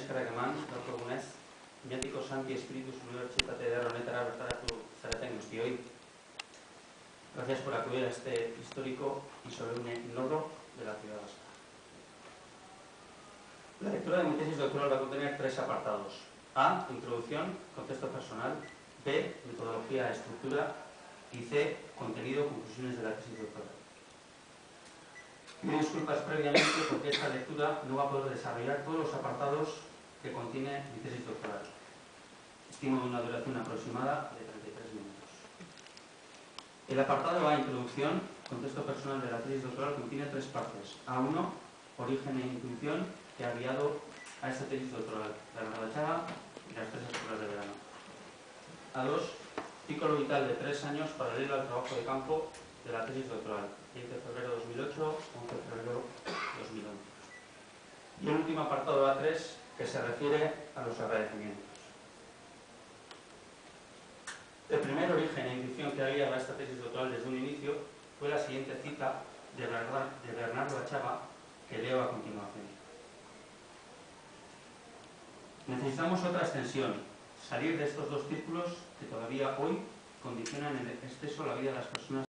eskerrak eman, gaurko egunez, Oñatiko Santi Espíritus Unibertsitate honetara bertaratu zareten guztioi. Gracias por acudir a este histórico y solemne nodo de la ciudad vasca. La lectura de mi tesis doctoral va a contener tres apartados. A. Introducción, contexto personal. B. Metodología, estructura. Y C. Contenido, conclusiones de la tesis doctoral. Pido disculpas previamente porque esta lectura no va a poder desarrollar todos los apartados que contiene mi tesis doctoral. Estimo una duración aproximada de 33 minutos. El apartado A, introducción, contexto personal de la tesis doctoral, contiene tres partes. A1, origen e intuición que ha guiado a esta tesis doctoral, la Barrachaga y las tres escuelas de verano. A2, ciclo vital de 3 años paralelo al trabajo de campo de la tesis doctoral, 10 de febrero de 2008, 11 de febrero de 2011. Y el último apartado A3, que se refiere a los agradecimientos. El primer origen e intuición que había a esta tesis doctoral desde un inicio fue la siguiente cita de Bernardo Achaga, que leo a continuación. Necesitamos otra extensión, salir de estos dos círculos que todavía hoy condicionan en exceso la vida de las personas